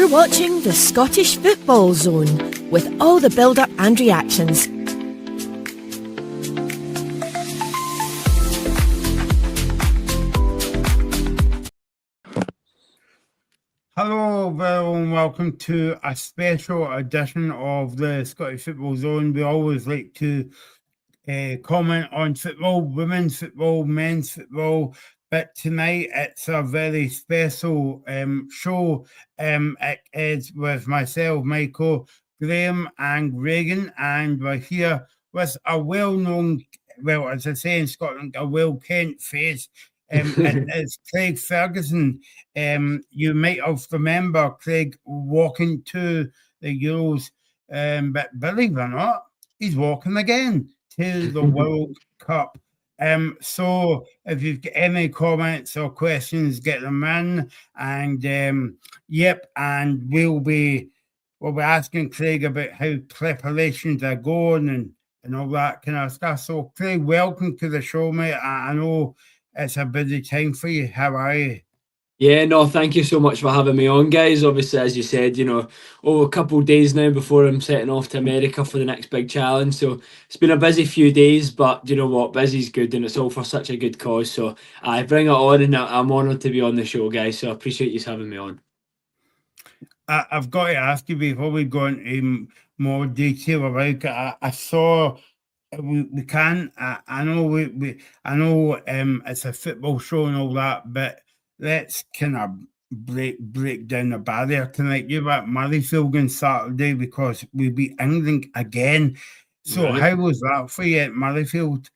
You're watching the Scottish Football Zone with all the build-up and reactions. Hello, and welcome to a special edition of the Scottish Football Zone. We always like to comment on football, women's football, men's football, but tonight it's a very special show. It is with myself, Michael, Graham, and Reagan, and we're here with a well-known, well, as I say in Scotland, a well-kent face. It's Craig Ferguson. You might have remember Craig walking to the Euros, but believe it or not, he's walking again to the World Cup. So if you've got any comments or questions, get them in. And and we'll be asking Craig about how preparations are going and all that kind of stuff. So Craig, welcome to the show, mate. I know it's a busy time for you. How are you? Yeah, no, thank you so much for having me on, guys. Obviously, as you said, a couple of days now before I'm setting off to America for the next big challenge. So it's been a busy few days, but you know what? Busy's good and it's all for such a good cause. So I bring it on and I'm honoured to be on the show, guys. So I appreciate you having me on. I've got to ask you before we go into more detail about it. I saw we can. I know I know it's a football show and all that, but let's kind of break down the barrier tonight. You're at Murrayfield on Saturday because we beat England again. So Right. how was that for you at Murrayfield?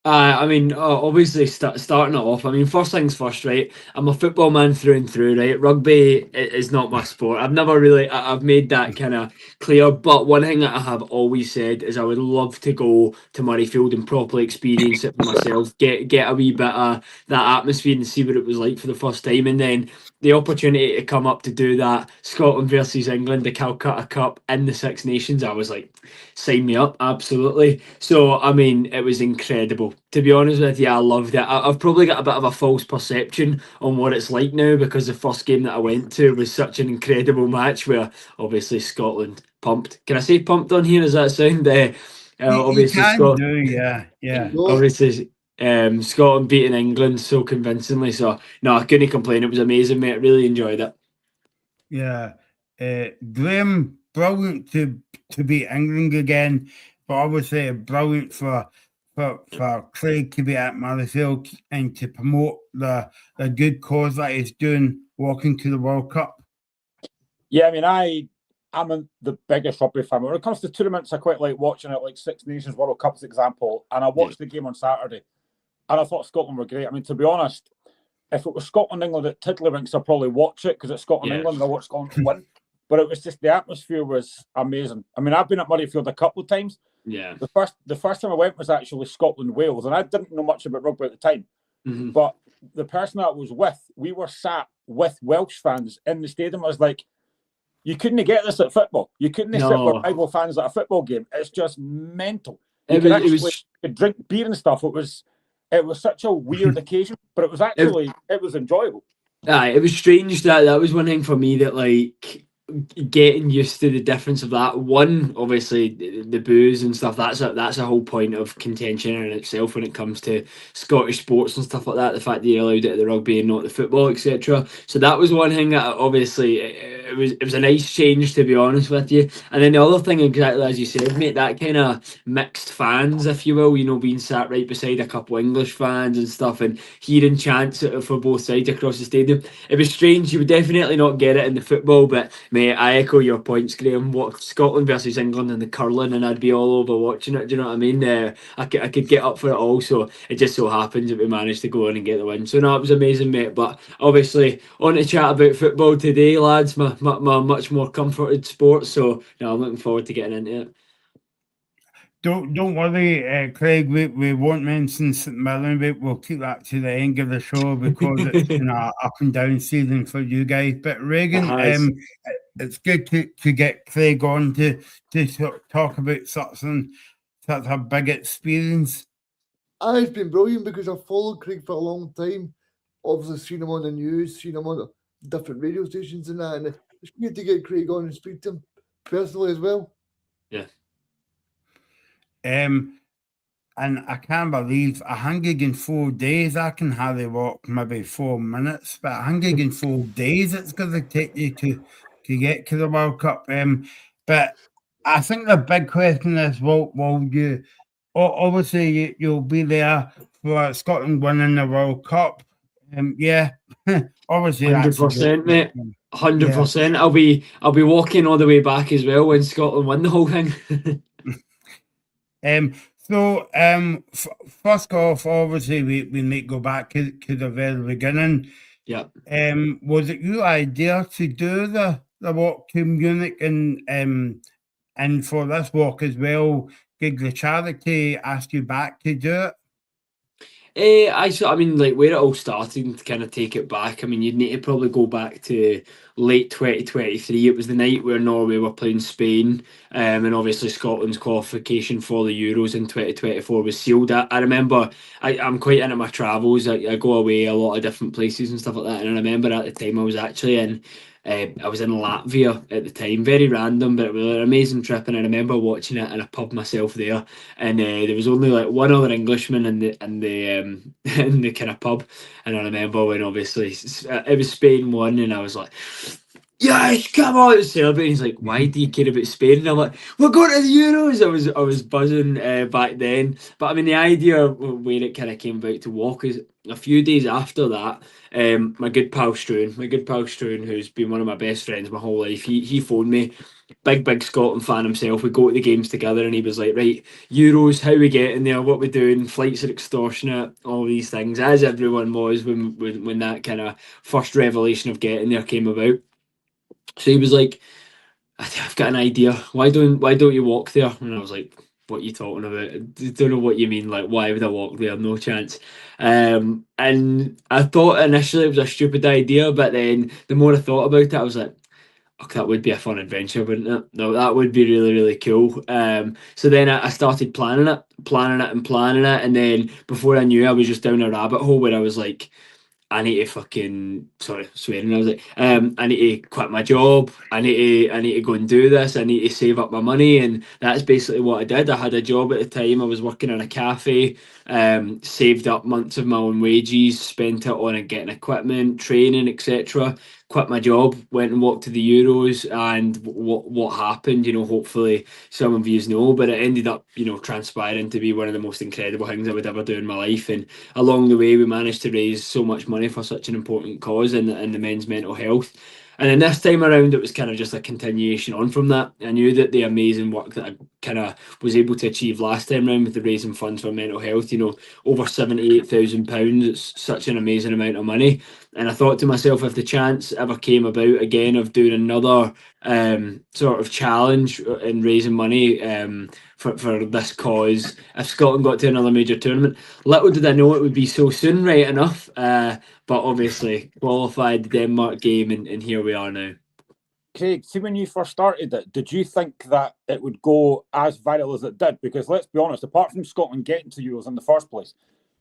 Obviously, starting it off, first things first, right? I'm a football man through and through, right? Rugby is not my sport. I've never really, I've made that kind of clear. But one thing that I have always said is I would love to go to Murrayfield and properly experience it for myself, get a wee bit of that atmosphere and see what it was like for the first time. And then the opportunity to come up to do that, Scotland versus England, the Calcutta Cup in the Six Nations, I was like, sign me up, absolutely. So, it was incredible. To be honest with you, I loved it. I've probably got a bit of a false perception on what it's like now because the first game that I went to was such an incredible match where obviously Scotland pumped. Can I say pumped on here? Does that sound? Obviously, You can Scotland. do, yeah. Obviously, Scotland beating England so convincingly. So, no, I couldn't complain. It was amazing, mate. Really enjoyed it. Yeah. Graham, brilliant to beat England again, but obviously brilliant for Craig to be at Murrayfield and to promote the good cause that he's doing, walking to the World Cup. Yeah, I'm the biggest rugby fan. When it comes to tournaments, I quite like watching it, like Six Nations World Cup, for example. And I watched the game on Saturday, and I thought Scotland were great. To be honest, if it was Scotland England at Tiddlywinks, I'd probably watch it because it's Scotland England, and I watch Scotland win. But it was just the atmosphere was amazing. I've been at Murrayfield a couple of times. Yeah. The first time I went was actually Scotland Wales, and I didn't know much about rugby at the time. Mm-hmm. But the person that I was with, we were sat with Welsh fans in the stadium. I was like, you couldn't get this at football. You couldn't sit with rival fans at a football game. It's just mental. You could drink beer and stuff. It was such a weird occasion, but it was actually it was enjoyable. It was strange that was one thing for me that like getting used to the difference of that. One, obviously the booze and stuff, that's a whole point of contention in itself when it comes to Scottish sports and stuff like that, the fact that you're allowed it at the rugby and not the football, etc. So that was one thing that obviously it was a nice change, to be honest with you. And then the other thing, exactly as you said, mate, that kind of mixed fans, if you will, being sat right beside a couple English fans and stuff and hearing chants for both sides across the stadium, it was strange. You would definitely not get it in the football, but mate, I echo your points, Graham. What Scotland versus England and the curling, and I'd be all over watching it. Do you know what I mean? I could get up for it all. So it just so happens that we managed to go on and get the win. So no, it was amazing, mate. But obviously, on to chat about football today, lads. My much more comforted sport. So no, I'm looking forward to getting into it. Don't worry, Craig. We won't mention St Mirren. We'll keep that to the end of the show because it's an up and down season for you guys. But Reagan, it's good to get Craig on to talk about such a big experience. It's been brilliant because I've followed Craig for a long time. Obviously, seen him on the news, seen him on different radio stations and that, and It's good to get Craig on and speak to him personally as well. And I can't believe 104 days. I can hardly walk maybe 4 minutes, but 104 days it's going to take you to get to the World Cup. But I think the big question is, will you? Obviously, you'll be there for Scotland winning the World Cup. Yeah, obviously that's 100%, mate. 100%. I'll be walking all the way back as well when Scotland win the whole thing. First off, obviously we need to go back to the very beginning. Yeah. Was it your idea to do the walk to Munich and for this walk as well? Did the charity ask you back to do it? I mean, like where it all started, to kind of take it back. I mean, you'd need to probably go back to late 2023. It was the night where Norway were playing Spain, and obviously Scotland's qualification for the Euros in 2024 was sealed. I remember I'm quite into my travels. I go away a lot of different places and stuff like that. And I remember at the time I was actually in. I was in Latvia at the time, very random, but it was an amazing trip. And I remember watching it in a pub myself there, and there was only like one other Englishman in the in the kind of pub. And I remember when obviously it was Spain won, and I was like, "Yes, come on!" Celebrating. He's like, "Why do you care about Spain?" And I'm like, "We're going to the Euros." I was buzzing back then. But I mean, the idea of where it kind of came about to walk is a few days after that. My good pal Struan, who's been one of my best friends my whole life, he phoned me. Big Scotland fan himself. We go to the games together, and he was like, "Right, Euros, how we getting there? What we doing? Flights are extortionate. All these things," as everyone was when that kind of first revelation of getting there came about. So he was like, "I've got an idea. Why don't you walk there?" And I was like, "What are you talking about? I don't know what you mean. Like, why would I walk there? No chance." And I thought initially it was a stupid idea, but then the more I thought about it, I was like, "Oh, that would be a fun adventure, wouldn't it? No, that would be really, really cool." So then I started planning it, and then before I knew, I was just down a rabbit hole where I was like, I need to fucking, sorry, swearing. I was like, I need to quit my job. I need to go and do this. I need to save up my money, and that's basically what I did. I had a job at the time. I was working in a cafe. Saved up months of my own wages, spent it on getting equipment, training, etc. Quit my job, went and walked to the Euros, and what happened? Hopefully some of you know, but it ended up, transpiring to be one of the most incredible things I would ever do in my life. And along the way, we managed to raise so much money for such an important cause in the men's mental health. And then this time around, it was kind of just a continuation on from that. I knew that the amazing work that I kind of was able to achieve last time around with the raising funds for mental health, over £78,000, it's such an amazing amount of money. And I thought to myself, if the chance ever came about again of doing another sort of challenge in raising money for this cause, if Scotland got to another major tournament, little did I know it would be so soon, right enough. But obviously qualified the Denmark game, and here we are now. Craig, see, when you first started it, did you think that it would go as viral as it did? Because let's be honest, apart from Scotland getting to Euros in the first place,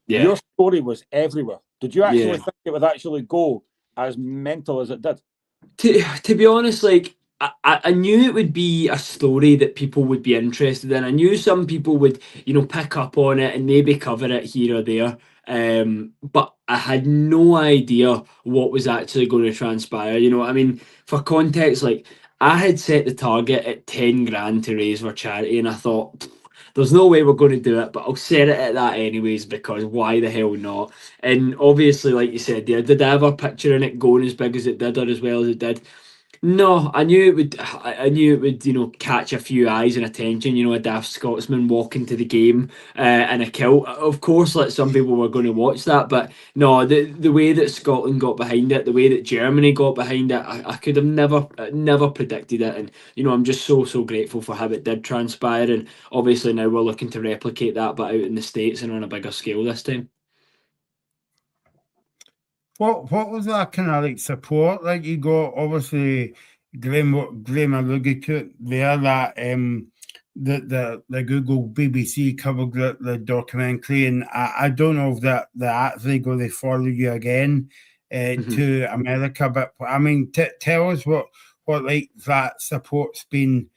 your story was everywhere. Did you actually think it would actually go as mental as it did? To be honest, like, I knew it would be a story that people would be interested in. I knew some people would, pick up on it and maybe cover it here or there. But I had no idea what was actually going to transpire. I mean, for context, like, I had set the target at 10 grand to raise for charity, and I thought, there's no way we're going to do it, but I'll set it at that anyways, because why the hell not? And obviously, like you said there, did I ever picture in it going as big as it did or as well as it did? No, I knew it would. I knew it would, catch a few eyes and attention. A daft Scotsman walking to the game in a kilt. Of course, like, some people were going to watch that, but no, the way that Scotland got behind it, the way that Germany got behind it, I could have never predicted it. And I'm just so grateful for how it did transpire. And obviously now we're looking to replicate that, but out in the States and on a bigger scale this time. What was that kind of like support? Like, you got, obviously, Graham alluded to it there, that the Google BBC covered the documentary, and I don't know if they're actually going to follow you again to America, but I mean, tell us what what like that support's been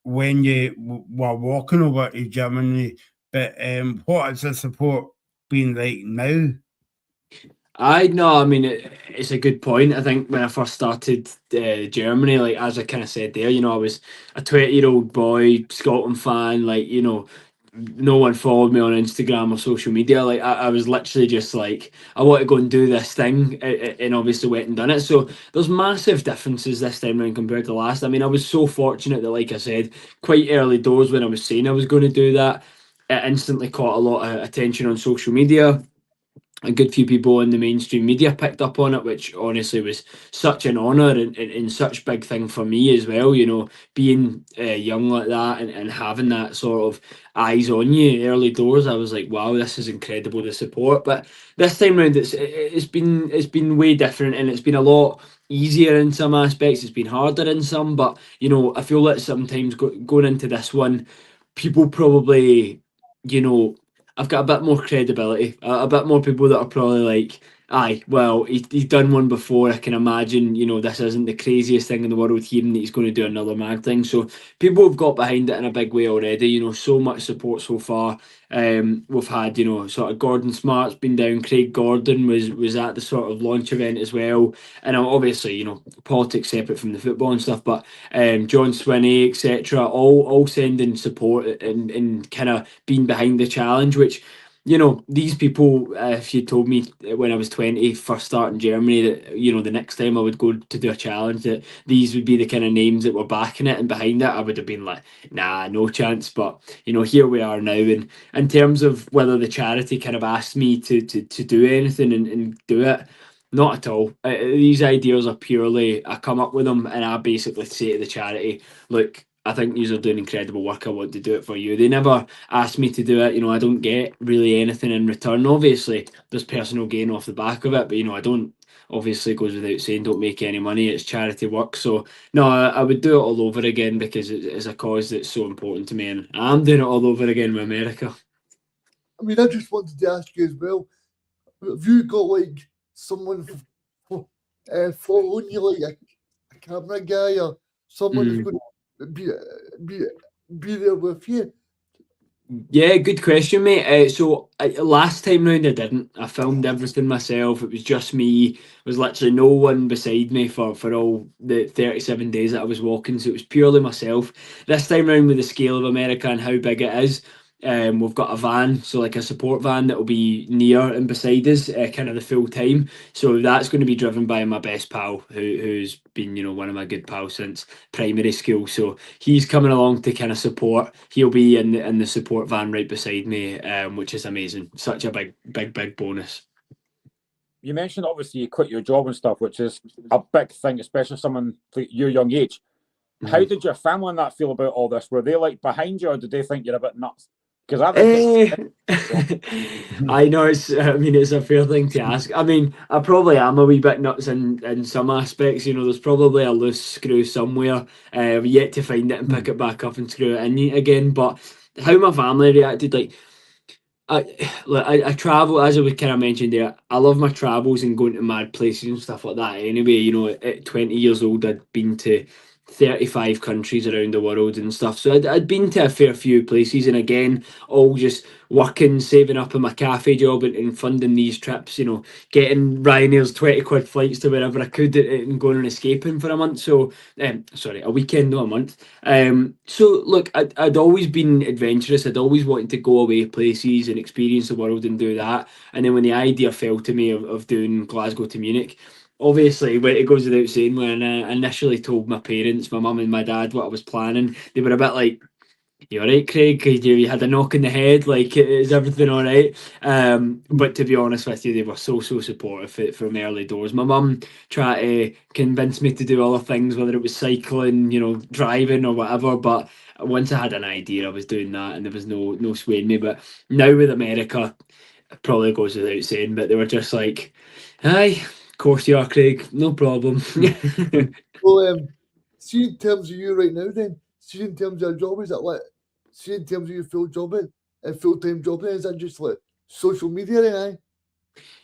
when you were walking over to Germany, but what has the support been like now? I know. I mean, it's a good point. I think when I first started Germany, like as I kind of said there, I was a 20-year-old boy, Scotland fan. Like, no one followed me on Instagram or social media. Like, I was literally just like, I want to go and do this thing, and obviously went and done it. So there's massive differences this time around compared to last. I mean, I was so fortunate that, like I said, quite early doors when I was saying I was going to do that, it instantly caught a lot of attention on social media. A good few people in the mainstream media picked up on it, which honestly was such an honour and such big thing for me as well. Being young like that and having that sort of eyes on you early doors, I was like, wow, this is incredible, the support. But this time round, it's been way different, and it's been a lot easier in some aspects. It's been harder in some, but I feel that sometimes going into this one, people probably, you know I've got a bit more credibility, a bit more people that are probably like, aye, well, he's done one before. I can imagine, this isn't the craziest thing in the world, hearing that he's going to do another mad thing. So people have got behind it in a big way already. So much support so far. We've had, sort of Gordon Smart's been down. Craig Gordon was at the sort of launch event as well. And obviously, politics separate from the football and stuff, but John Swinney, etc., all sending support and kind of being behind the challenge, which these people, if you told me when I was 20, first starting Germany, that, the next time I would go to do a challenge, that these would be the kind of names that were backing it and behind it, I would have been like, nah, no chance. But, here we are now. And in terms of whether the charity kind of asked me to do anything and do it, not at all. These ideas are purely, I come up with them and I basically say to the charity, look, I think you are doing incredible work. I want to do it for you. They never asked me to do it. I don't get really anything in return. Obviously, there's personal gain off the back of it, but I don't. Obviously, it goes without saying, don't make any money. It's charity work. So no, I would do it all over again because it's a cause that's so important to me, and I'm doing it all over again with America. I mean, I just wanted to ask you as well. Have you got like someone following you, like a camera guy or someone who's going to be there with you? Yeah, good question, mate. So last time round I didn't. I filmed everything myself. It was just me. There was literally no one beside me for all the 37 days that I was walking. So it was purely myself. This time round, with the scale of America and how big it is, we've got a van, so like a support van that will be near and beside us, kind of the full time. So that's going to be driven by my best pal, who's been, one of my good pals since primary school. So he's coming along to kind of support. He'll be in the support van right beside me, which is amazing. Such a big bonus. You mentioned obviously you quit your job and stuff, which is a big thing, especially someone like your young age. How did your family and that feel about all this? Were they like behind you, or did they think you're a bit nuts? Because I think I know it's a fair thing to ask. I mean, I probably am a wee bit nuts in some aspects. There's probably a loose screw somewhere. Yet to find it and pick it back up and screw it in again. But how my family reacted, like, I travel, as I was kind of mentioned there. I love my travels and going to mad places and stuff like that. Anyway, at 20 years old, I'd been to 35 countries around the world and stuff. So I'd been to a fair few places, and again, all just working, saving up in my cafe job and funding these trips, getting Ryanair's 20 quid flights to wherever I could and going and escaping for a month. So, sorry, a weekend, not a month. So look, I'd always been adventurous. I'd always wanted to go away places and experience the world and do that. And then when the idea fell to me of doing Glasgow to Munich, obviously, when it goes without saying, when I initially told my parents, my mum and my dad, what I was planning, they were a bit like, "You all right, Craig? You had a knock in the head. Like, is everything all right?" But to be honest with you, they were so supportive from early doors. My mum tried to convince me to do other things, whether it was cycling, driving or whatever. But once I had an idea, I was doing that, and there was no swaying me. But now with America, it probably goes without saying, but they were just like, "Aye, of course you are, Craig. No problem." Well, see in terms of you right now, then, see in terms of your job, is that like, see in terms of your full job and full time job, is that just like social media, then, aye?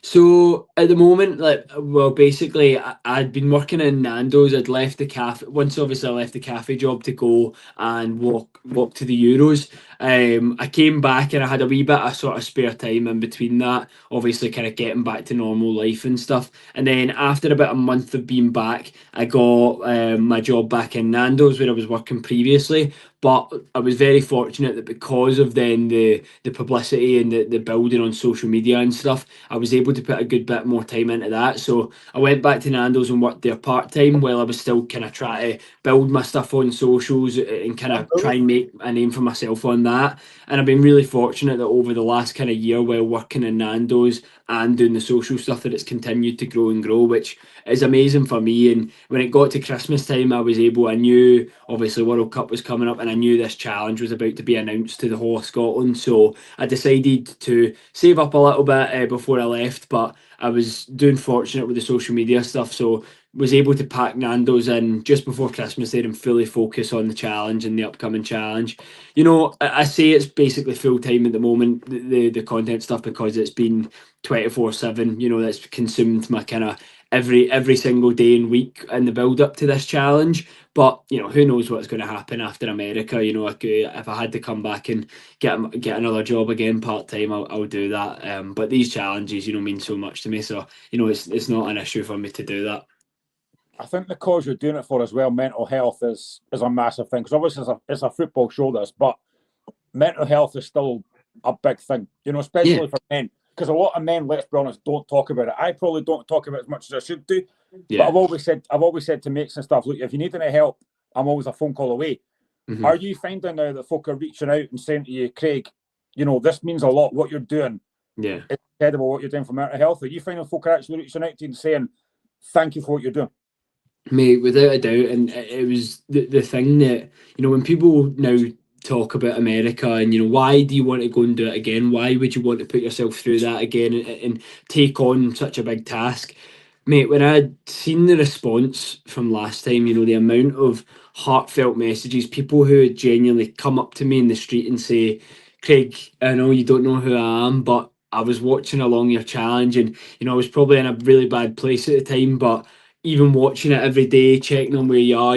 So at the moment, like, well, basically, I'd been working in Nando's. I'd left the cafe once. Obviously, I left the cafe job to go and walk to the Euros. I came back and I had a wee bit of sort of spare time in between that. Obviously, kind of getting back to normal life and stuff. And then after about a month of being back, I got my job back in Nando's where I was working previously. But I was very fortunate that because of then the publicity and the building on social media and stuff, I was able to put a good bit more time into that. So I went back to Nando's and worked there part time while I was still kind of trying to build my stuff on socials and kind of try and make a name for myself on that. And I've been really fortunate that over the last kind of year while working in Nando's and doing the social stuff that it's continued to grow and grow, which is amazing for me. And when it got to Christmas time, I knew obviously World Cup was coming up and I knew this challenge was about to be announced to the whole of Scotland. So I decided to save up a little bit before I left, but I was doing fortunate with the social media stuff. So was able to pack Nando's in just before Christmas there and fully focus on the challenge and the upcoming challenge. I say it's basically full time at the moment, the content stuff, because it's been 24/7. That's consumed my kind of every single day and week in the build up to this challenge. But who knows what's going to happen after America? If I had to come back and get another job again part time, I'll do that. But these challenges, mean so much to me. So it's not an issue for me to do that. I think the cause you're doing it for as well, mental health is a massive thing. Because obviously it's a football show, this, but mental health is still a big thing, especially for men. Because a lot of men, let's be honest, don't talk about it. I probably don't talk about it as much as I should do. Yeah. But I've always said to mates and stuff, look, if you need any help, I'm always a phone call away. Mm-hmm. Are you finding now that folk are reaching out and saying to you, Craig, this means a lot, what you're doing? Yeah. It's incredible what you're doing for mental health. Are you finding folk are actually reaching out to you and saying, thank you for what you're doing? Mate, without a doubt. And it was the thing that, when people now talk about America and, why do you want to go and do it again? Why would you want to put yourself through that again and take on such a big task? Mate, when I'd seen the response from last time, the amount of heartfelt messages, people who had genuinely come up to me in the street and say, Craig, I know you don't know who I am, but I was watching along your challenge and, I was probably in a really bad place at the time, but even watching it every day, checking on where you are,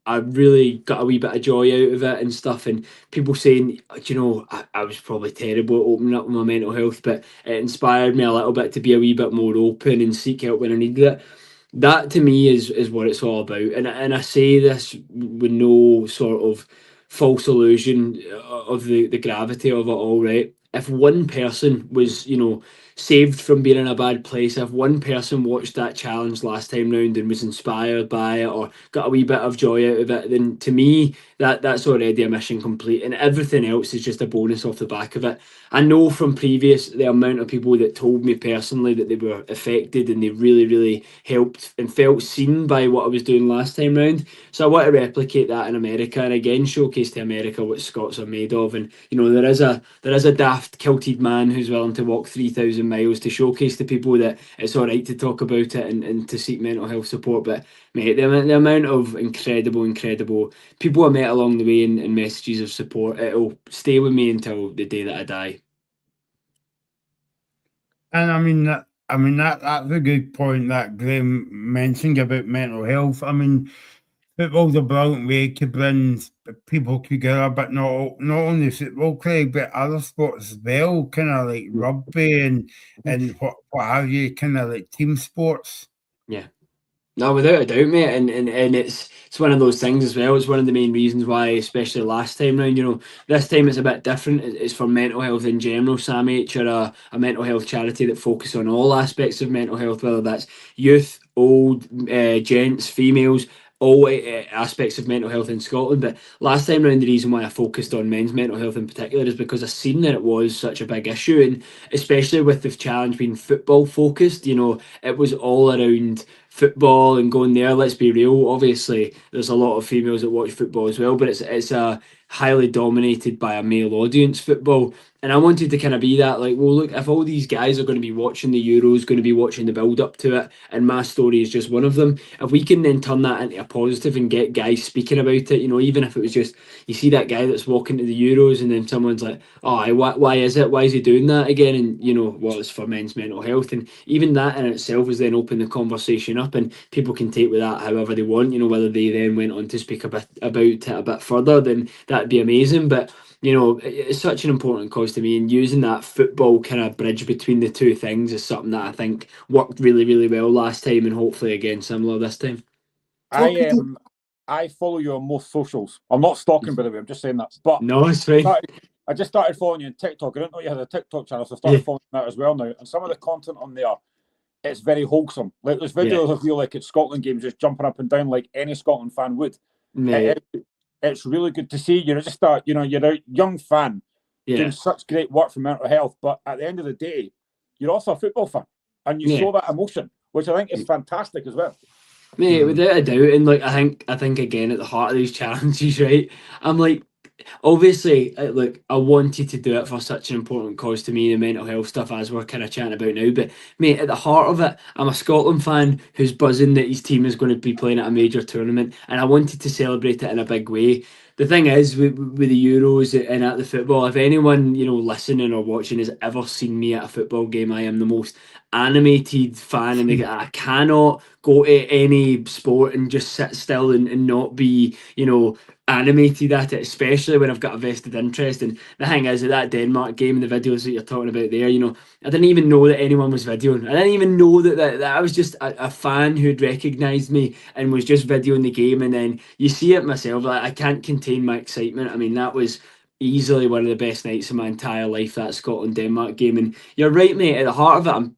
I really got a wee bit of joy out of it and stuff. And people saying, I was probably terrible at opening up with my mental health, but it inspired me a little bit to be a wee bit more open and seek help when I needed it. That to me is what it's all about. And I say this with no sort of false illusion of the gravity of it all, right? If one person was, saved from being in a bad place, if one person watched that challenge last time round and was inspired by it or got a wee bit of joy out of it, then to me that's already a mission complete, and everything else is just a bonus off the back of it. I know from previous the amount of people that told me personally that they were affected and they really, really helped and felt seen by what I was doing last time round. So I want to replicate that in America and again showcase to America what Scots are made of. And there is a daft kilted man who's willing to walk 3,000 miles to showcase to people that it's all right to talk about it and to seek mental health support. But mate, the amount of incredible people I met along the way and messages of support, it'll stay with me until the day that I die. And that's a good point that Graham mentioned about mental health. Football's a brilliant way to bring people together, but not only football, Craig, but other sports as well, kind of like rugby and what have you, kind of like team sports. Yeah. No, without a doubt, mate, and it's one of those things as well. It's one of the main reasons why, especially last time round, this time it's a bit different. It's for mental health in general. Sam H are a mental health charity that focus on all aspects of mental health, whether that's youth, old, gents, females, all aspects of mental health in Scotland. But last time round, the reason why I focused on men's mental health in particular is because I seen that it was such a big issue, and especially with the challenge being football focused, it was all around football and going there. Let's be real, obviously there's a lot of females that watch football as well, but it's a highly dominated by a male audience football. And I wanted to kind of be that, like, well, look, if all these guys are going to be watching the Euros, going to be watching the build up to it, and my story is just one of them, if we can then turn that into a positive and get guys speaking about it, you know, even if it was just, you see that guy that's walking to the Euros and then someone's like, oh, why is it? Why is he doing that again? And, you know, well, it's for men's mental health. And even that in itself is then open the conversation up, and people can take with that however they want, you know, whether they then went on to speak a bit about it a bit further, then that'd be amazing. But you know, it's such an important cause to me, and using that football kind of bridge between the two things is something that I think worked really, really well last time, and hopefully again similar this time. I follow you on most socials. I'm not stalking, by the way. I'm just saying that. But no, it's fine. I just started following you on TikTok. I didn't know you had a TikTok channel, so I started following that as well now. And some of the content on there, it's very wholesome. Like there's videos of you like at Scotland games just jumping up and down like any Scotland fan would. It's really good to see. You're just you're a young fan doing such great work for mental health. But at the end of the day, you're also a football fan, and you show that emotion, which I think is fantastic as well. Mate, without a doubt, and like I think again at the heart of these challenges, right? I'm like, obviously, look, I wanted to do it for such an important cause to me, the mental health stuff, as we're kind of chatting about now. But mate, at the heart of it, I'm a Scotland fan who's buzzing that his team is going to be playing at a major tournament, and I wanted to celebrate it in a big way. The thing is, with the Euros and at the football, if anyone, you know, listening or watching has ever seen me at a football game, I am the most animated fan, and I cannot go to any sport and just sit still and not be, you know, animated at it, especially when I've got a vested interest. And the thing is, at that Denmark game and the videos that you're talking about there, you know, I didn't even know that anyone was videoing. I didn't even know that I was just a fan who'd recognised me and was just videoing the game. And then you see it myself, like I can't contain my excitement. I mean, that was easily one of the best nights of my entire life, that Scotland Denmark game. And you're right, mate, at the heart of it,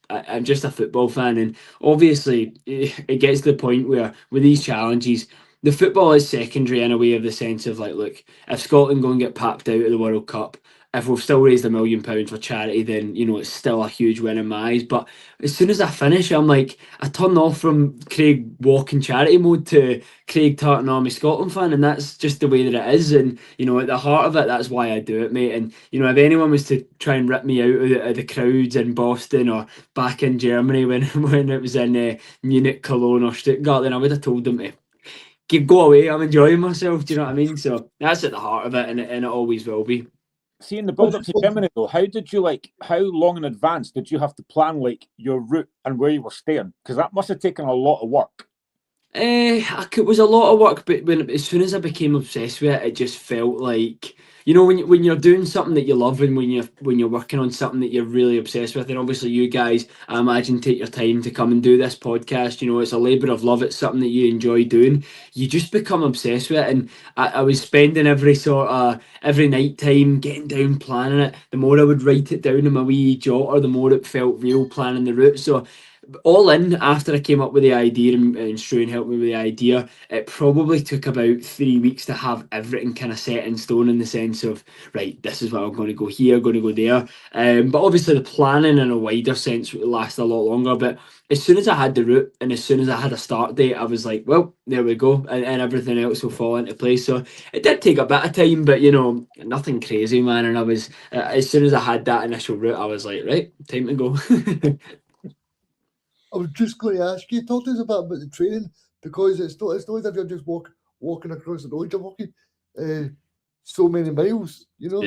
I'm just a football fan, and obviously it gets to the point where with these challenges, the football is secondary in a way, of the sense of like, look, if Scotland go and get papped out of the World Cup, if we've still raised £1 million for charity, then you know it's still a huge win in my eyes. But as soon as I finish, I'm like, I turn off from Craig walking charity mode to Craig Tartan Army Scotland fan, and that's just the way that it is. And you know, at the heart of it, that's why I do it, mate. And you know, if anyone was to try and rip me out of the crowds in Boston or back in Germany when it was in Munich, Cologne, or Stuttgart, then I would have told them to go away. I'm enjoying myself. Do you know what I mean? So that's at the heart of it, and it always will be. See, in the build up to Germany though, how long in advance did you have to plan like your route and where you were staying? Because that must have taken a lot of work. It was a lot of work, but as soon as I became obsessed with it, it just felt like, you know, when you're doing something that you love, and when you're working on something that you're really obsessed with, and obviously you guys, I imagine, take your time to come and do this podcast. You know, it's a labour of love. It's something that you enjoy doing. You just become obsessed with it, and I was spending every night time getting down, planning it. The more I would write it down in my wee jotter, the more it felt real, planning the route. So all in, after I came up with the idea and Struan helped me with the idea, it probably took about 3 weeks to have everything kind of set in stone, in the sense of, right, this is where I'm going to go here, going to go there. But obviously the planning in a wider sense would last a lot longer. But as soon as I had the route and as soon as I had a start date, I was like, well, there we go, and everything else will fall into place. So it did take a bit of time, but you know, nothing crazy, man. And I was, as soon as I had that initial route, I was like, right, time to go. I was just going to ask you, talk to us about the training, because it's not as if you're just walking across the road, you're walking so many miles, you know?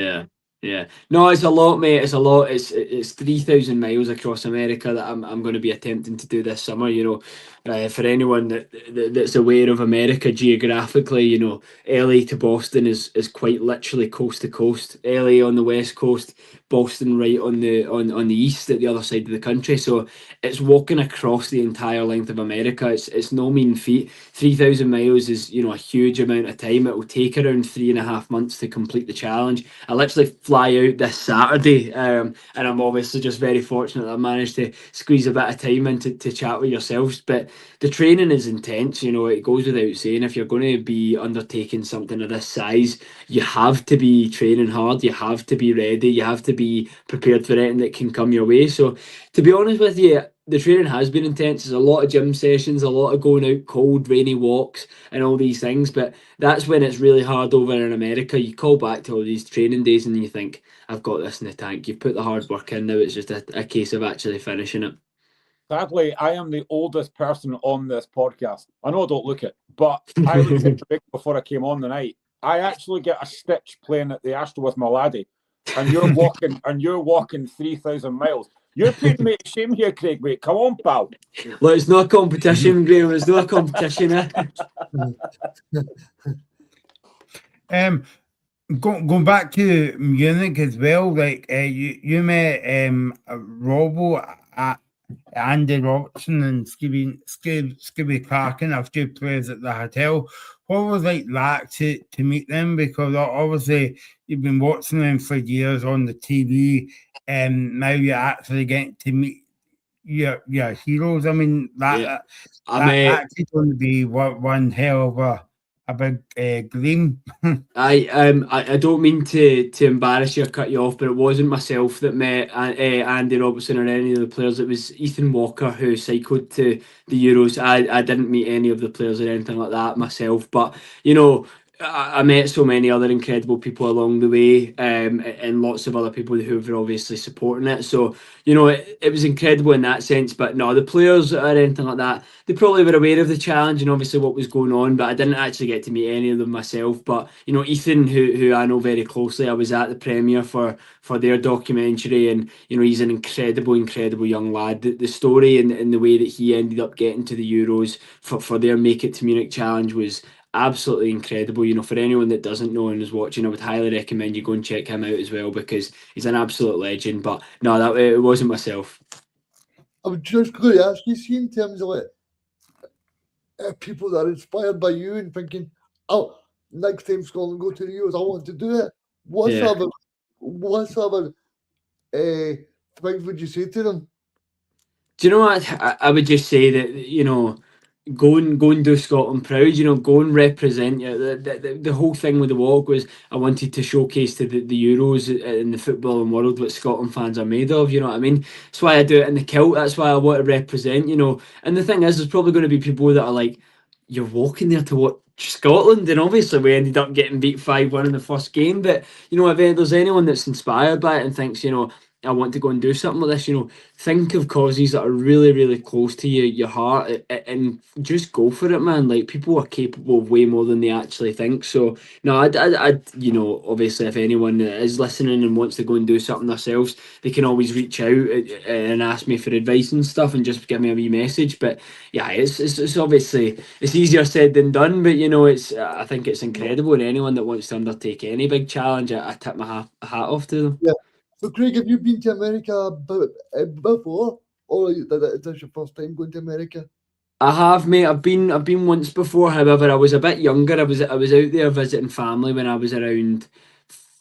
Yeah. No, it's a lot, mate. It's a lot. It's 3,000 miles across America that I'm going to be attempting to do this summer. You know, for anyone that's aware of America geographically, you know, LA to Boston is quite literally coast to coast. LA on the west coast, Boston right on the east at the other side of the country. So it's walking across the entire length of America. It's no mean feat. 3,000 miles is, you know, a huge amount of time. It will take around 3.5 months to complete the challenge. I literally fly out this Saturday, and I'm obviously just very fortunate that I managed to squeeze a bit of time in to chat with yourselves. But the training is intense, you know, it goes without saying. If you're going to be undertaking something of this size, you have to be training hard, you have to be ready, you have to be prepared for anything that can come your way. So to be honest with you, the training has been intense. There's a lot of gym sessions, a lot of going out cold, rainy walks, and all these things. But that's when it's really hard over in America. You call back to all these training days, and you think, "I've got this in the tank." You've put the hard work in. Now it's just a case of actually finishing it. Sadly, I am the oldest person on this podcast. I know I don't look it, but I was saying before I came on tonight, I actually get a stitch playing at the Astro with my laddie, and you're walking 3,000 miles. You're putting me to shame here, Craig, mate. Come on, pal. Well, it's not a competition, Graham. It's not a competition. Going back to Munich as well, like you met Robbo at Andy Robertson and Skibby Clark and a few players at the hotel. What was like that to meet them? Because obviously you've been watching them for years on the TV, and now you're actually getting to meet your heroes. I mean that's actually going to be one hell of a big dream. I don't mean to embarrass you or cut you off, but it wasn't myself that met Andy Robertson or any of the players. It was Ethan Walker who cycled to the Euros. I didn't meet any of the players or anything like that myself, but you know, I met so many other incredible people along the way, and lots of other people who were obviously supporting it. So, you know, it was incredible in that sense. But no, the players or anything like that, they probably were aware of the challenge and obviously what was going on, but I didn't actually get to meet any of them myself. But, you know, Ethan, who I know very closely, I was at the premiere for their documentary, and, you know, he's an incredible young lad. The story and the way that he ended up getting to the Euros for their Make It to Munich challenge was absolutely incredible. You know, for anyone that doesn't know and is watching, I would highly recommend you go and check him out as well, because he's an absolute legend. But no, it wasn't myself. I was just going to ask you, see, in terms of like people that are inspired by you and thinking, "Oh, next time Scotland go to the Euros, I want to do it." What sort of things would you say to them? Do you know what? I would just say that, you know, go and do Scotland proud. You know, go and represent. The whole thing with the walk was I wanted to showcase to the Euros in the footballing world what Scotland fans are made of. You know what I mean? That's why I do it in the kilt. That's why I want to represent. You know, and the thing is, there's probably going to be people that are like, "You're walking there to watch Scotland," and obviously we ended up getting beat 5-1 in the first game. But you know, if there's anyone that's inspired by it and thinks, you know, I want to go and do something like this, you know, think of causes that are really close to your heart, and just go for it, man. Like, people are capable of way more than they actually think. So no, I you know, obviously if anyone is listening and wants to go and do something themselves, they can always reach out and ask me for advice and stuff, and just give me a wee message. But yeah, it's obviously it's easier said than done, but you know, I think it's incredible, and anyone that wants to undertake any big challenge, I tip my hat off to them. Yeah. So, Craig, have you been to America before, or is this your first time going to America? I have, mate. I've been once before. However, I was a bit younger. I was out there visiting family when I was around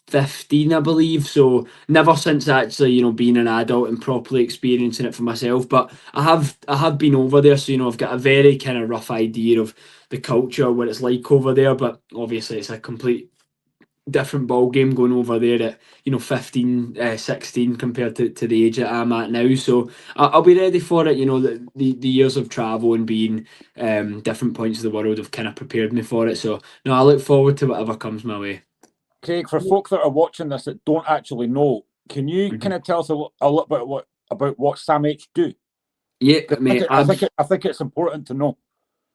15, I believe. So never since actually, you know, being an adult and properly experiencing it for myself. But I have been over there, so you know, I've got a very kind of rough idea of the culture, what it's like over there. But obviously, it's a complete different ball game going over there at, you know, 15 16 compared to the age that I'm at now. So I'll be ready for it. You know, the years of travel and being different points of the world have kind of prepared me for it. So no, I look forward to whatever comes my way. Craig, for folk that are watching this that don't actually know, can you kind of tell us a little bit about what Sam H do? Yeah, mate. I think it's important to know.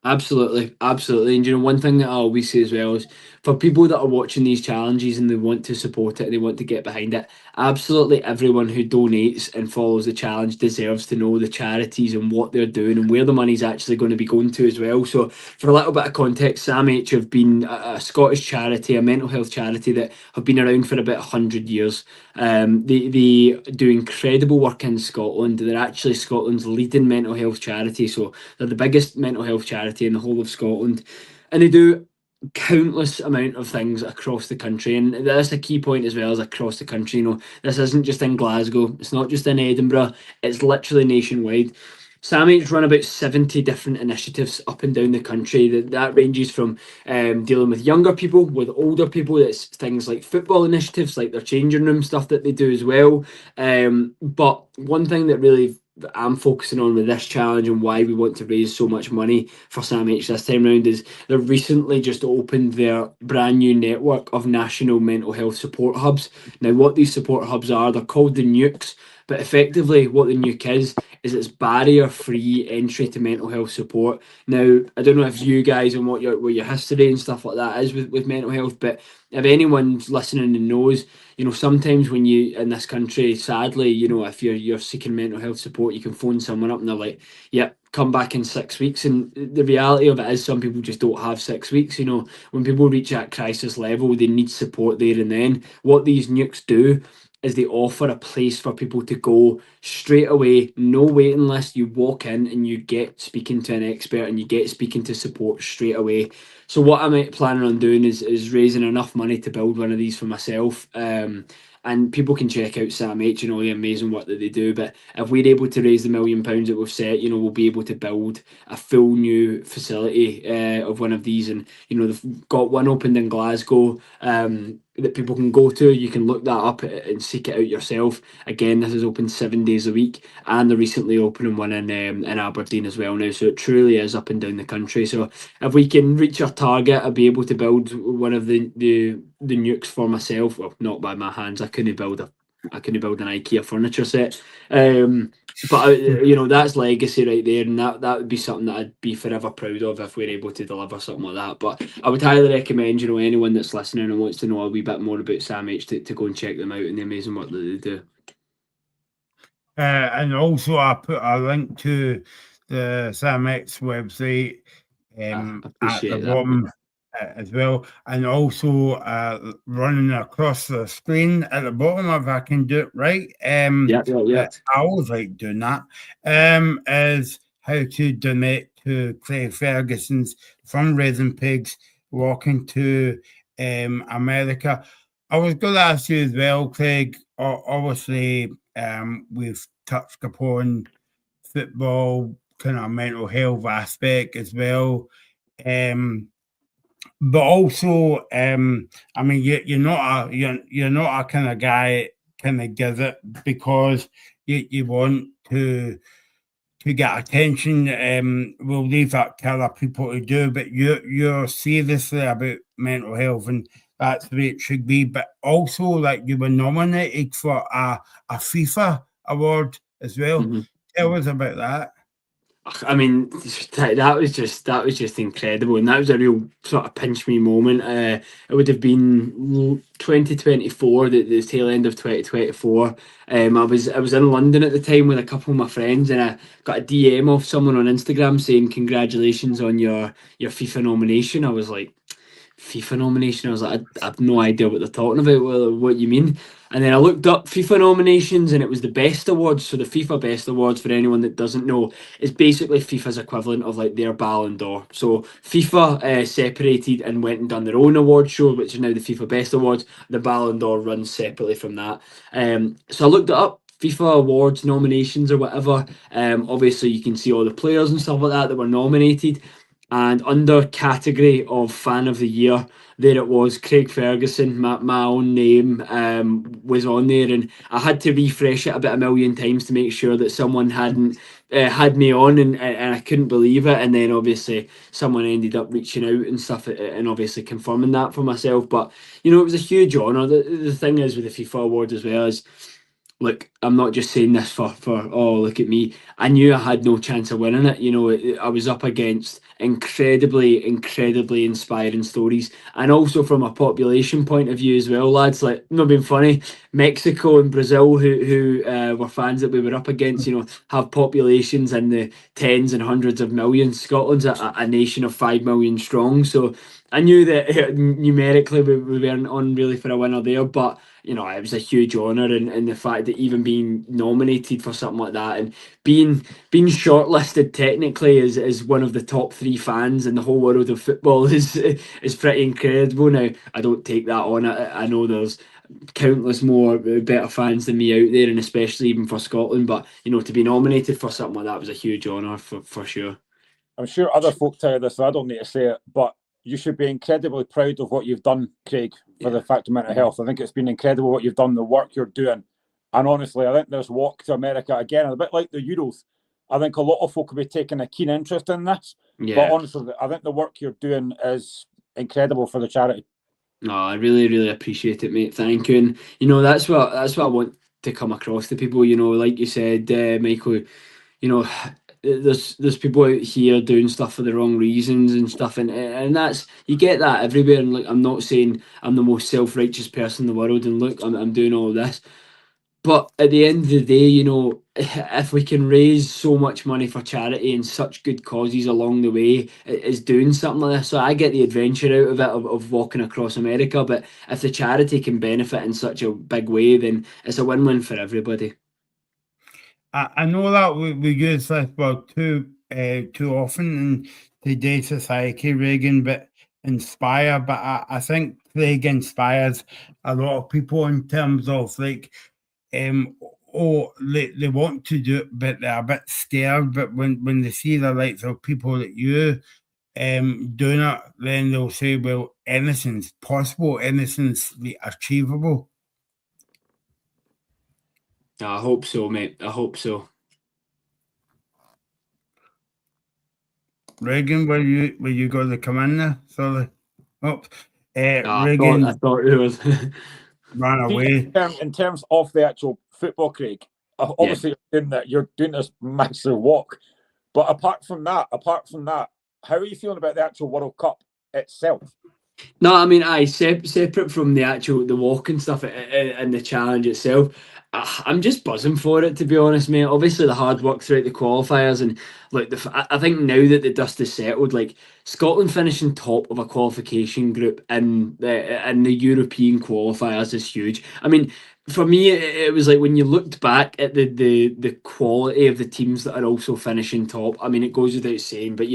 Absolutely. And you know, one thing that I always say as well is, for people that are watching these challenges and they want to support it and they want to get behind it, absolutely everyone who donates and follows the challenge deserves to know the charities and what they're doing and where the money's actually going to be going to as well. So for a little bit of context, Sam H have been a Scottish charity, a mental health charity that have been around for about 100 years. They do incredible work in Scotland. They're actually Scotland's leading mental health charity. So they're the biggest mental health charity in the whole of Scotland, and they do countless amount of things across the country. And that's a key point as well, as across the country. You know, this isn't just in Glasgow, it's not just in Edinburgh, it's literally nationwide. Sam H run about 70 different initiatives up and down the country. That ranges from dealing with younger people, with older people. It's things like football initiatives, like their changing room stuff that they do as well. But one thing that really I'm focusing on with this challenge and why we want to raise so much money for Sam H this time round is they've recently just opened their brand new network of national mental health support hubs. Now, what these support hubs are, they're called the Nukes, but effectively what the Nuke is it's barrier-free entry to mental health support. Now, I don't know if you guys and what your history and stuff like that is with mental health, but if anyone's listening and knows, you know, sometimes when you in this country, sadly, you know, if you're seeking mental health support, you can phone someone up and they're like, "Yep, come back in 6 weeks." And the reality of it is, some people just don't have 6 weeks. You know, when people reach that crisis level, they need support there and then. What these Nukes do is they offer a place for people to go straight away, no waiting list. You walk in and you get speaking to an expert and you get speaking to support straight away. So what I'm planning on doing is raising enough money to build one of these for myself. And people can check out Sam H and all the amazing work that they do. But if we're able to raise the £1 million that we've set, you know, we'll be able to build a full new facility of one of these. And, you know, they've got one opened in Glasgow that people can go to. You can look that up and seek it out yourself. Again, this is open 7 days a week, and they're recently opening one in Aberdeen as well now. So it truly is up and down the country. So if we can reach our target, I'll be able to build one of the Nukes for myself. Well, not by my hands. I couldn't build an IKEA furniture set. But you know, that's legacy right there, and that would be something that I'd be forever proud of if we're able to deliver something like that. But I would highly recommend, you know, anyone that's listening and wants to know a wee bit more about Sam H to go and check them out and the amazing work that they do. And also, I put a link to the Sam H website at the bottom as well, and also running across the screen at the bottom, if I can do it right. Yeah. I always like doing that. Is how to donate to Craig Ferguson's fundraising page, Walking to America. I was going to ask you as well, Craig. Obviously, we've touched upon football, kind of mental health aspect as well. But also, I mean, you're not a kind of guy kind of gives it because you want to get attention. We'll leave that to other people to do, but you're seriously about mental health, and that's the way it should be. But also, like, you were nominated for a FIFA award as well. Mm-hmm. Tell us about that. I mean, that was just incredible, and that was a real sort of pinch me moment. It would have been 2024, the tail end of 2024. I was in London at the time with a couple of my friends, and I got a DM off someone on Instagram saying congratulations on your FIFA nomination. I was like, FIFA nomination? I was like, I have no idea what they're talking about. What you mean? And then I looked up FIFA nominations, and it was the Best Awards. So the FIFA Best Awards, for anyone that doesn't know, is basically FIFA's equivalent of like their Ballon d'Or. So FIFA separated and went and done their own award show, which is now the FIFA Best Awards. The Ballon d'Or runs separately from that. So I looked it up. FIFA awards nominations or whatever. Obviously, you can see all the players and stuff like that were nominated. And under category of fan of the year, there it was, Craig Ferguson, my own name was on there, and I had to refresh it about 1 million times to make sure that someone hadn't had me on, and I couldn't believe it. And then obviously someone ended up reaching out and stuff, and obviously confirming that for myself. But you know, it was a huge honour. The thing is with the FIFA awards as well is, look, I'm not just saying this for oh, look at me. I knew I had no chance of winning it. You know, I was up against incredibly inspiring stories, and also from a population point of view as well, lads. Like, not being funny, Mexico and Brazil, who were fans that we were up against, you know, have populations in the tens and hundreds of millions. Scotland's a nation of 5 million strong, so I knew that numerically we weren't on really for a winner there, but you know, it was a huge honour, and the fact that even being nominated for something like that and being shortlisted technically as one of the top 3 fans in the whole world of football is pretty incredible. Now, I don't take that on. I know there's countless more better fans than me out there, and especially even for Scotland. But you know, to be nominated for something like that was a huge honour for sure. I'm sure other folk tell you this, and I don't need to say it, but you should be incredibly proud of what you've done, Craig, for the fact of mental health. I think it's been incredible what you've done, the work you're doing. And honestly, I think this walk to America, again, a bit like the Euros, I think a lot of folk will be taking a keen interest in this. Yeah. But honestly, I think the work you're doing is incredible for the charity. No, I really, really appreciate it, mate. Thank you. And that's what I want to come across to people. Like you said, Michael. There's people out here doing stuff for the wrong reasons and stuff, and that's, you get that everywhere. And I'm not saying I'm the most self-righteous person in the world, and look, I'm doing all this. But at the end of the day, if we can raise so much money for charity and such good causes along the way, is doing something like this. So I get the adventure out of it, of walking across America. But if the charity can benefit in such a big way, then it's a win-win for everybody. I know that we use this word too often in today's society, Reagan, but inspire. But I think Craig inspires a lot of people in terms of like, they want to do it, but they're a bit scared. But when they see the likes of people like you doing it, then they'll say, well, anything's possible, anything's achievable. I hope so, mate. I hope so. Reagan, were you going to come in there? Sorry. No, Reagan, I thought it was. ran away. In terms of the actual football, Craig, obviously you're doing this massive walk. But apart from that, how are you feeling about the actual World Cup itself? No, I mean, separate from the walk and stuff and the challenge itself, I'm just buzzing for it, to be honest, mate. Obviously, the hard work throughout the qualifiers, and like I think now that the dust is settled, like Scotland finishing top of a qualification group in the European qualifiers is huge. I mean, for me, it was like when you looked back at the quality of the teams that are also finishing top. I mean, it goes without saying, but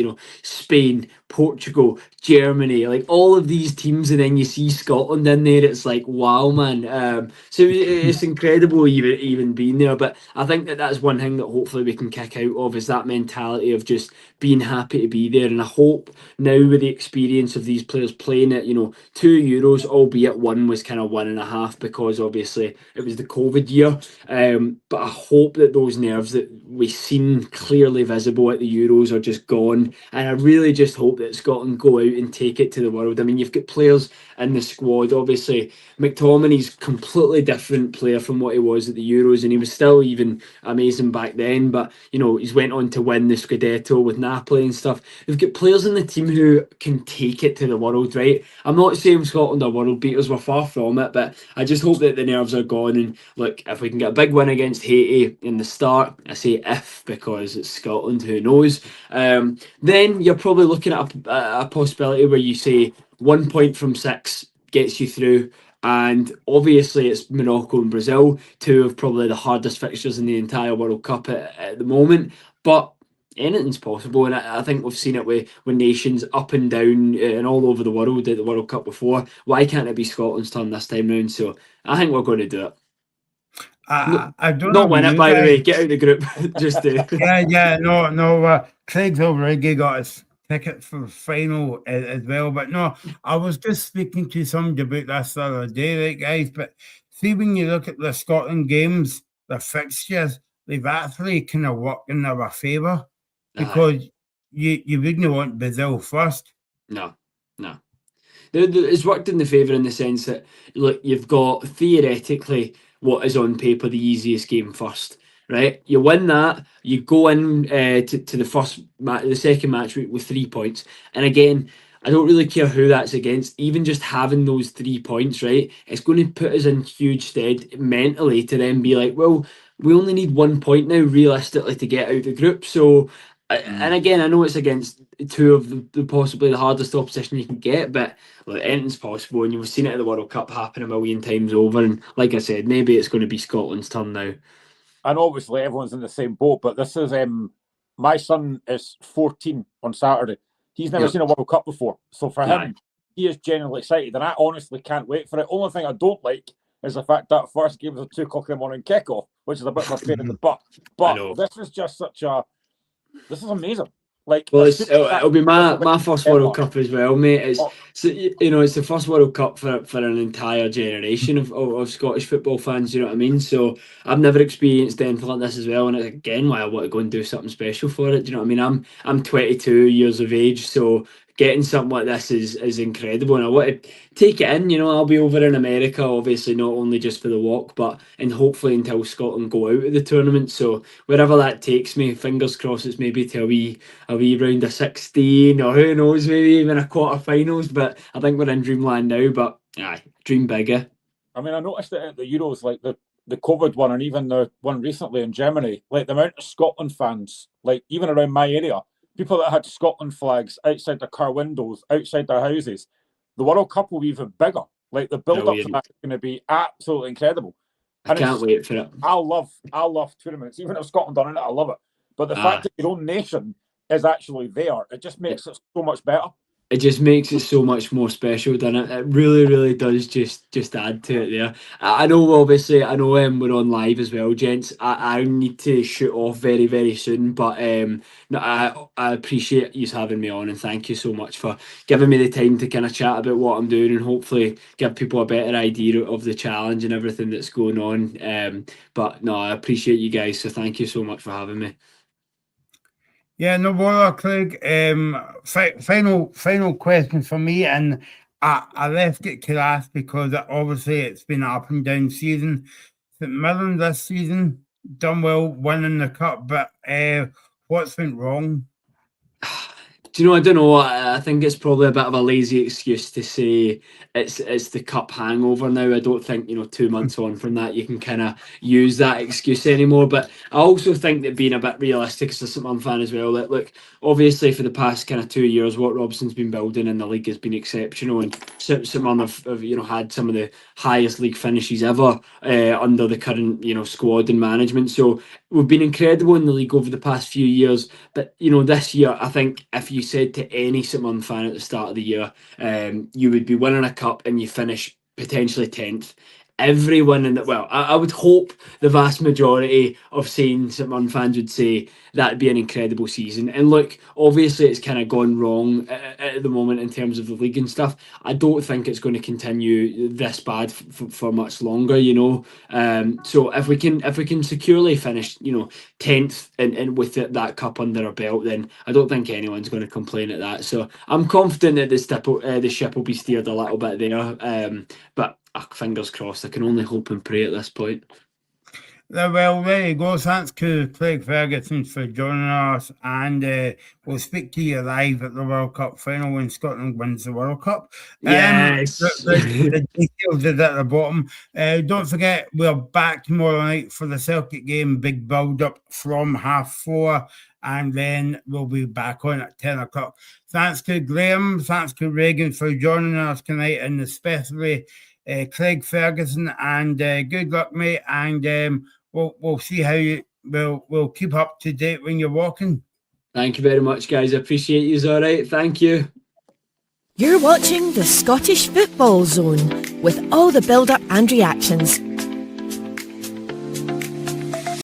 Spain, Portugal, Germany, like all of these teams, and then you see Scotland in there. It's like, wow, man. So it's incredible even being there. But I think that's one thing that hopefully we can kick out of, is that mentality of just being happy to be there. And I hope now, with the experience of these players playing it, 2 Euros, albeit one was kind of 1.5 because obviously it was the COVID year. But I hope that those nerves that we've seen clearly visible at the Euros are just gone. And I really just hope that Scotland go out and take it to the world. I mean, you've got players in the squad. Obviously, McTominay's completely different player from what he was at the Euros, and he was still even amazing back then. But, he's went on to win the Scudetto with Napoli and stuff. We've got players in the team who can take it to the world, right? I'm not saying Scotland are world beaters, we're far from it, but I just hope that the nerves are gone. And look, if we can get a big win against Haiti in the start, I say if because it's Scotland, who knows, then you're probably looking at a possibility where you say 1 point from 6 gets you through. And obviously it's Morocco and Brazil, 2 of probably the hardest fixtures in the entire World Cup at the moment. But anything's possible, and I think we've seen it with nations up and down and all over the world at the World Cup before. Why can't it be Scotland's turn this time round? So I think we're going to do it. I don't not win it, by the way. Get out of the group. Just no. Craig's already got his ticket for the final as well. But no, I was just speaking to somebody about this the other day, right, guys? But see, when you look at the Scotland games, the fixtures, they've actually kind of worked in our favour, because you wouldn't want Brazil first. No. It's worked in the favour in the sense that, look, you've got theoretically what is on paper the easiest game first, right? You win that, you go in to the second match with 3 points, and again, I don't really care who that's against. Even just having those 3 points, right, it's going to put us in huge stead mentally to then be like, well, we only need 1 point now, realistically, to get out the group. So, and again, I know it's against 2 of the possibly the hardest opposition you can get, but look, anything's possible, and you've seen it at the World Cup happen a million times over. And like I said, maybe it's going to be Scotland's turn now. And obviously everyone's in the same boat, but this is my son is 14 on Saturday. He's never seen a World Cup before, so for him, he is genuinely excited, and I honestly can't wait for it. Only thing I don't like is the fact that first game was a 2 o'clock in the morning kickoff, which is a bit of a pain in the butt. But this is just this is amazing. Like, Well, as soon as that- it'll be my first World Cup as well, mate. It's Oh. so, you know, it's the first World Cup for an entire generation of Scottish football fans. You know what I mean? So I've never experienced anything like this as well, and it's again why I want to go and do something special for it. Do you know what I mean? I'm 22 years of age, so getting something like this is incredible, and I want to take it in. You know, I'll be over in America, obviously not only just for the walk, but and hopefully until Scotland go out of the tournament. So wherever that takes me, fingers crossed, it's maybe to a wee round of 16, or who knows, maybe even a quarter-finals. But I think we're in dreamland now. But aye, dream bigger. I mean, I noticed that at the Euros, like the COVID one, and even the one recently in Germany, like the amount of Scotland fans, like even around my area, people that had Scotland flags outside their car windows, outside their houses. The World Cup will be even bigger. Like the build up to that is going to be absolutely incredible. I can't wait for it. I love tournaments. Even if Scotland done it, I love it. But the fact that your own nation is actually there, it just makes it so much better. It just makes it so much more special, doesn't it? It really, really does just add to it there. I know, obviously, I know we're on live as well, gents. I need to shoot off very, very soon, but no, I appreciate you having me on, and thank you so much for giving me the time to kind of chat about what I'm doing and hopefully give people a better idea of the challenge and everything that's going on. But no, I appreciate you guys, so thank you so much for having me. Yeah, no bother, Craig. Final question for me, and I left it to last because obviously it's been an up and down season. St Mirren this season done well winning the cup, but what's went wrong? Do you know? I don't know. I think it's probably a bit of a lazy excuse to say it's the cup hangover now. I don't think 2 months on from that you can kind of use that excuse anymore. But I also think that being a bit realistic as a St Mirren fan as well. That look, obviously for the past kind of 2 years, what Robson's been building in the league has been exceptional, and St Mirren have had some of the highest league finishes ever under the current squad and management. So we've been incredible in the league over the past few years. But this year, I think if you said to any St Mirren fan at the start of the year, you would be winning a cup and you finish potentially 10th. Everyone in I would hope the vast majority of sane St Mirren fans would say that'd be an incredible season. And look, obviously it's kind of gone wrong at the moment in terms of the league and stuff. I don't think it's going to continue this bad for much longer, So if we can securely finish, 10th and with that cup under our belt, then I don't think anyone's going to complain at that. So I'm confident that the ship will be steered a little bit there. But fingers crossed. I can only hope and pray at this point. Well, there you go. Thanks to Craig Ferguson for joining us, and we'll speak to you live at the World Cup final when Scotland wins the World Cup. Yes. The details is at the bottom. Don't forget, we're back tomorrow night for the Celtic game. Big build-up from 4:30, and then we'll be back on at 10 o'clock. Thanks to Graham. Thanks to Reagan for joining us tonight, and especially Craig Ferguson, and good luck, mate, and we'll see how we'll keep up to date when you're walking. Thank you very much, guys. I appreciate you. All right, thank you. You're watching the Scottish Football Zone with all the build-up and reactions.